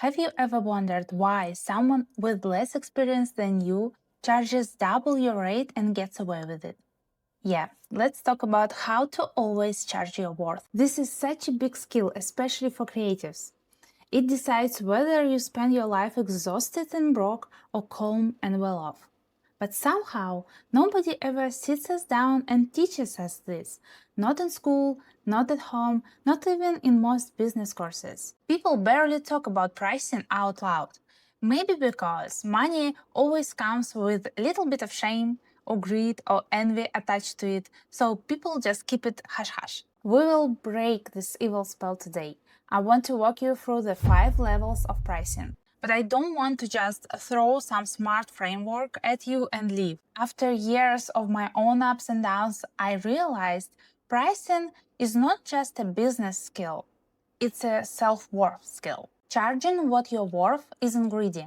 Have you ever wondered why someone with less experience than you charges double your rate and gets away with it? Yeah, let's talk about how to always charge your worth. This is such a big skill, especially for creatives. It decides whether you spend your life exhausted and broke or calm and well off. But somehow, nobody ever sits us down and teaches us this. Not in school, not at home, not even in most business courses. People barely talk about pricing out loud. Maybe because money always comes with a little bit of shame or greed or envy attached to it, so people just keep it hush-hush. We will break this evil spell today. I want to walk you through the 5 levels of pricing. But I don't want to just throw some smart framework at you and leave. After years of my own ups and downs, I realized pricing is not just a business skill, it's a self-worth skill. Charging what you're worth isn't greedy,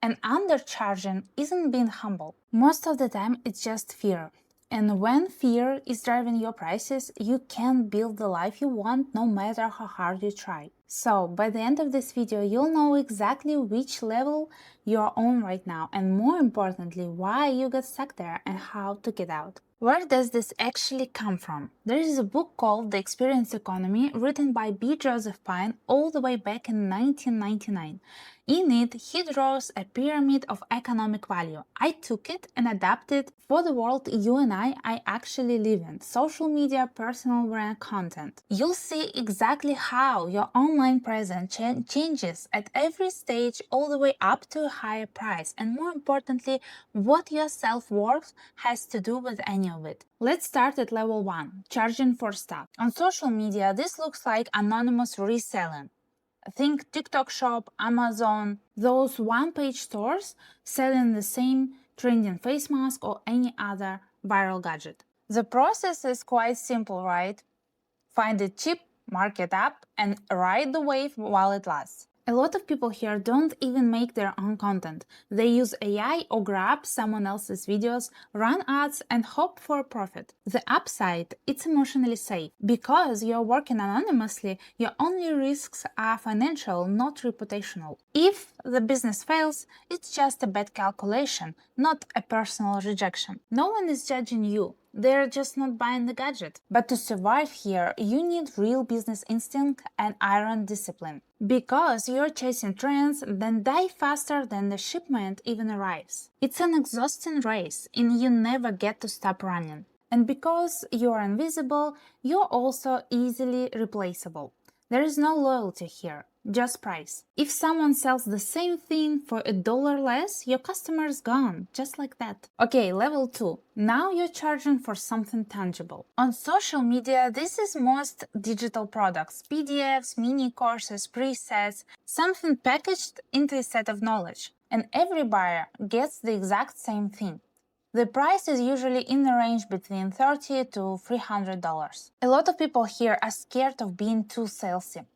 and undercharging isn't being humble. Most of the time, it's just fear. And when fear is driving your prices, you can't build the life you want no matter how hard you try. So, by the end of this video, you'll know exactly which level you're on right now, and more importantly, why you got stuck there and how to get out. Where does this actually come from? There is a book called The Experience Economy, written by B. Joseph Pine all the way back in 1999. In it, he draws a pyramid of economic value. I took it and adapted for the world you and I actually live in: social media, personal brand content. You'll see exactly how your online presence changes at every stage, all the way up to a higher price, and more importantly, what your self-worth has to do with any of it. Let's start at level 1, charging for stuff. On social media, this looks like anonymous reselling. Think TikTok Shop, Amazon, those one-page stores selling the same trending face mask or any other viral gadget. The process is quite simple, right? Find it cheap, mark it up, and ride the wave while it lasts. A lot of people here don't even make their own content. They use AI or grab someone else's videos, run ads, and hope for a profit. The upside, it's emotionally safe. Because you're working anonymously, your only risks are financial, not reputational. If the business fails, it's just a bad calculation, not a personal rejection. No one is judging you. They're just not buying the gadget. But to survive here, you need real business instinct and iron discipline. Because you're chasing trends, then die faster than the shipment even arrives. It's an exhausting race, and you never get to stop running. And because you're invisible, you're also easily replaceable. There is no loyalty here, just price. If someone sells the same thing for $1 less, your customer is gone, just like that. Okay, level 2. Now you're charging for something tangible. On social media, this is most digital products: PDFs, mini courses, presets, something packaged into a set of knowledge. And every buyer gets the exact same thing. The price is usually in the range between $30 to $300. A lot of people here are scared of being too salesy.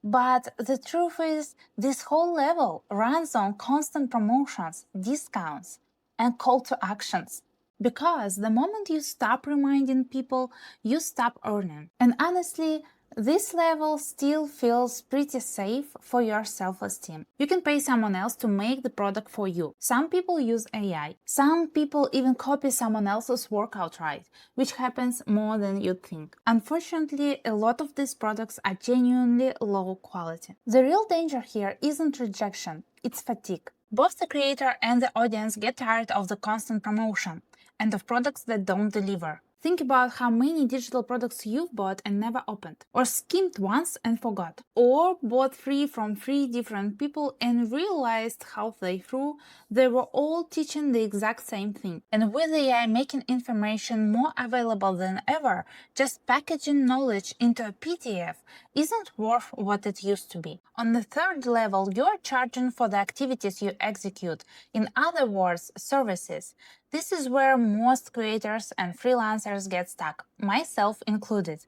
But the truth is, this whole level runs on constant promotions, discounts, and call to actions. Because the moment you stop reminding people, you stop earning. And honestly, this level still feels pretty safe for your self-esteem. You can pay someone else to make the product for you. Some people use AI. Some people even copy someone else's work outright, which happens more than you'd think. Unfortunately, a lot of these products are genuinely low quality. The real danger here isn't rejection, it's fatigue. Both the creator and the audience get tired of the constant promotion and of products that don't deliver. Think about how many digital products you've bought and never opened, or skimmed once and forgot, or bought free from 3 different people and realized halfway through they were all teaching the exact same thing. And with AI making information more available than ever, just packaging knowledge into a PDF isn't worth what it used to be. On the 3rd level, you're charging for the activities you execute, in other words, services. This is where most creators and freelancers get stuck, myself included.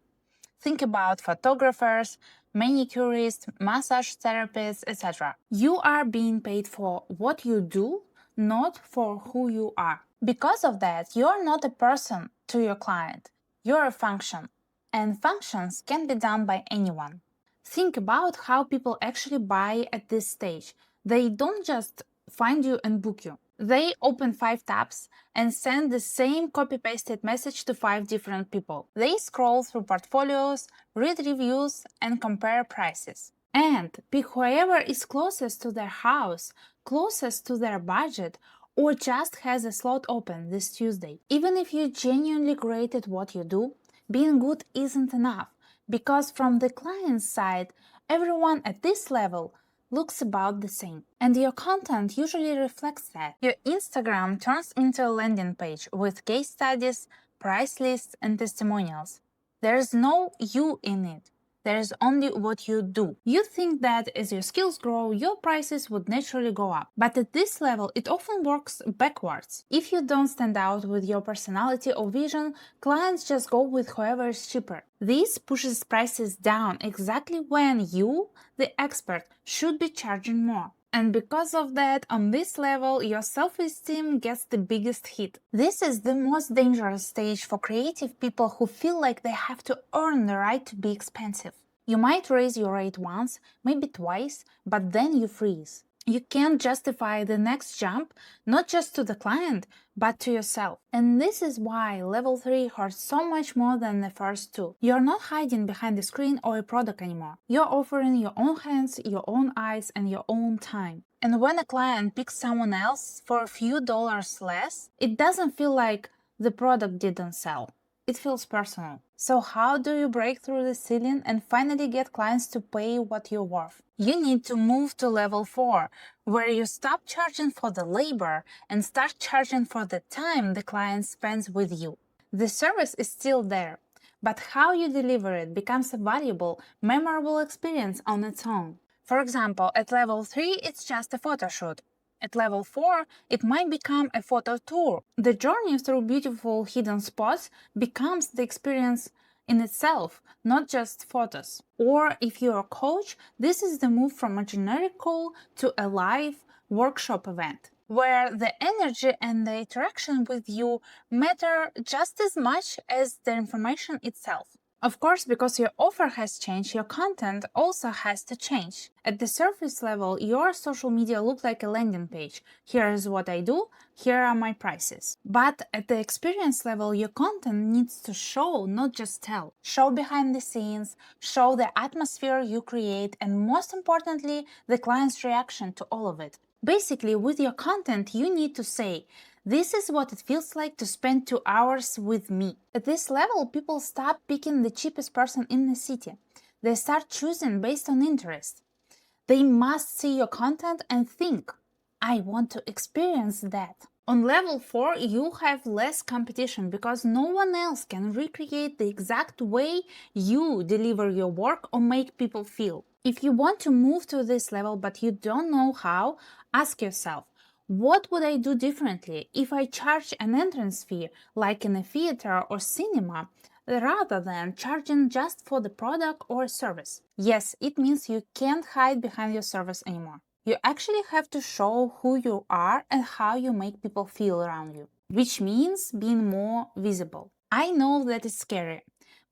Think about photographers, manicurists, massage therapists, etc. You are being paid for what you do, not for who you are. Because of that, you're not a person to your client. You're a function. And functions can be done by anyone. Think about how people actually buy at this stage. They don't just find you and book you. They open 5 tabs and send the same copy-pasted message to 5 different people. They scroll through portfolios, read reviews, and compare prices. And pick whoever is closest to their house, closest to their budget, or just has a slot open this Tuesday. Even if you're genuinely great at what you do, being good isn't enough, because from the client's side, everyone at this level looks about the same. And your content usually reflects that. Your Instagram turns into a landing page with case studies, price lists, and testimonials. There's no you in it. There's only what you do. You think that as your skills grow, your prices would naturally go up. But at this level, it often works backwards. If you don't stand out with your personality or vision, clients just go with whoever is cheaper. This pushes prices down exactly when you, the expert, should be charging more. And because of that, on this level, your self-esteem gets the biggest hit. This is the most dangerous stage for creative people who feel like they have to earn the right to be expensive. You might raise your rate once, maybe twice, but then you freeze. You can't justify the next jump, not just to the client, but to yourself. And this is why level 3 hurts so much more than the first 2. You're not hiding behind a screen or a product anymore. You're offering your own hands, your own eyes, and your own time. And when a client picks someone else for a few dollars less, it doesn't feel like the product didn't sell. It feels personal. So how do you break through the ceiling and finally get clients to pay what you're worth? You need to move to level 4, where you stop charging for the labor and start charging for the time the client spends with you. The service is still there, but how you deliver it becomes a valuable, memorable experience on its own. For example, at level 3, it's just a photo shoot. At level 4, it might become a photo tour. The journey through beautiful hidden spots becomes the experience in itself, not just photos. Or if you're a coach, this is the move from a generic call to a live workshop event, where the energy and the interaction with you matter just as much as the information itself. Of course, because your offer has changed, your content also has to change. At the surface level, your social media looks like a landing page. Here is what I do, here are my prices. But at the experience level, your content needs to show, not just tell. Show behind the scenes, show the atmosphere you create, and most importantly, the client's reaction to all of it. Basically, with your content, you need to say, this is what it feels like to spend 2 hours with me. At this level, people stop picking the cheapest person in the city. They start choosing based on interest. They must see your content and think, I want to experience that. On level 4, you have less competition because no one else can recreate the exact way you deliver your work or make people feel. If you want to move to this level but you don't know how, ask yourself, what would I do differently if I charge an entrance fee, like in a theater or cinema, rather than charging just for the product or service? Yes, it means you can't hide behind your service anymore. You actually have to show who you are and how you make people feel around you, which means being more visible. I know that it's scary,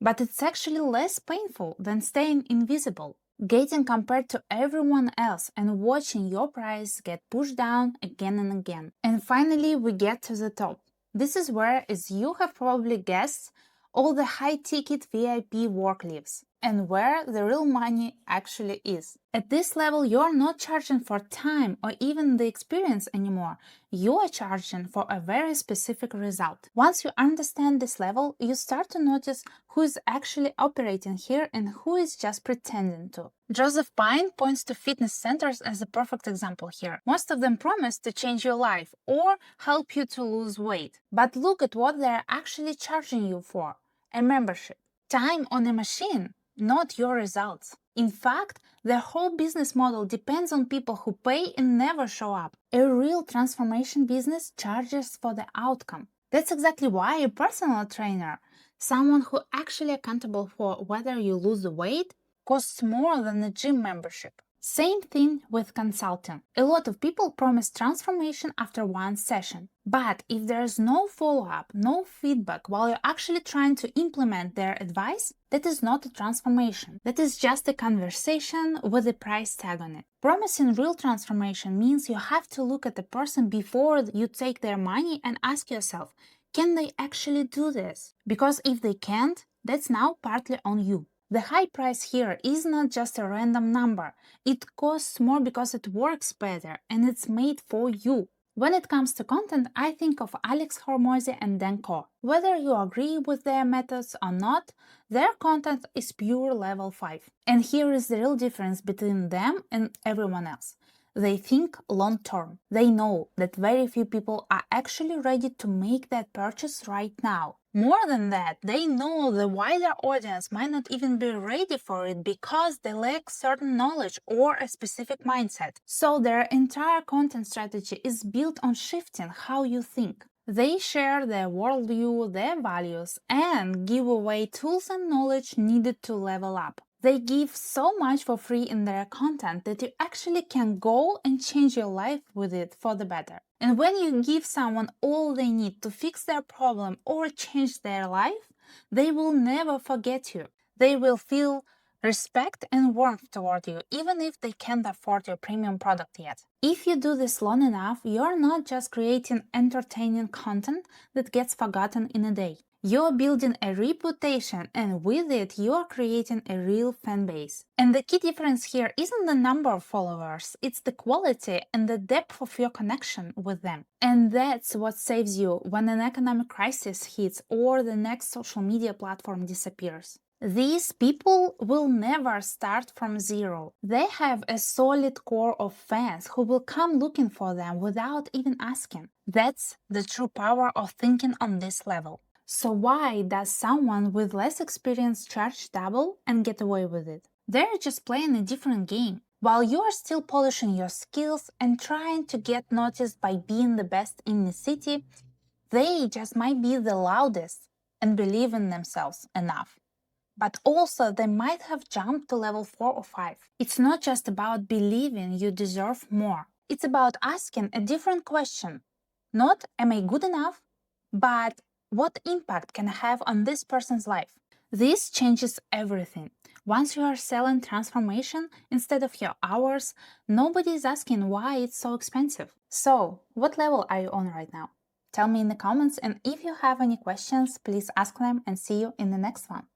but it's actually less painful than staying invisible. Getting compared to everyone else and watching your price get pushed down again and again. And finally, we get to the top. This is where, as you have probably guessed, all the high-ticket VIP work lives, and where the real money actually is. At this level, you're not charging for time or even the experience anymore. You are charging for a very specific result. Once you understand this level, you start to notice who is actually operating here and who is just pretending to. Joseph Pine points to fitness centers as a perfect example here. Most of them promise to change your life or help you to lose weight. But look at what they're actually charging you for. A membership. Time on a machine, not your results. In fact, their whole business model depends on people who pay and never show up. A real transformation business charges for the outcome. That's exactly why a personal trainer, someone who actually accountable for whether you lose the weight, costs more than a gym membership. Same thing with consulting. A lot of people promise transformation after one session. But if there's no follow-up, no feedback while you're actually trying to implement their advice, that is not a transformation. That is just a conversation with a price tag on it. Promising real transformation means you have to look at the person before you take their money and ask yourself, can they actually do this? Because if they can't, that's now partly on you. The high price here is not just a random number. It costs more because it works better and it's made for you. When it comes to content, I think of Alex Hormozy and Dan Ko. Whether you agree with their methods or not, their content is pure level 5. And here is the real difference between them and everyone else. They think long term. They know that very few people are actually ready to make that purchase right now. More than that, they know the wider audience might not even be ready for it because they lack certain knowledge or a specific mindset. So their entire content strategy is built on shifting how you think. They share their worldview, their values, and give away tools and knowledge needed to level up. They give so much for free in their content that you actually can go and change your life with it for the better. And when you give someone all they need to fix their problem or change their life, they will never forget you. They will feel respect and warmth toward you, even if they can't afford your premium product yet. If you do this long enough, you're not just creating entertaining content that gets forgotten in a day. You're building a reputation, and with it, you're creating a real fan base. And the key difference here isn't the number of followers, it's the quality and the depth of your connection with them. And that's what saves you when an economic crisis hits or the next social media platform disappears. These people will never start from zero. They have a solid core of fans who will come looking for them without even asking. That's the true power of thinking on this level. So why does someone with less experience charge double and get away with it? They're just playing a different game. While you are still polishing your skills and trying to get noticed by being the best in the city, they just might be the loudest and believe in themselves enough. But also they might have jumped to level 4 or 5. It's not just about believing you deserve more. It's about asking a different question. Not, am I good enough? But what impact can I have on this person's life? This changes everything. Once you are selling transformation instead of your hours, nobody is asking why it's so expensive. So, what level are you on right now? Tell me in the comments, and if you have any questions, please ask them, and see you in the next one.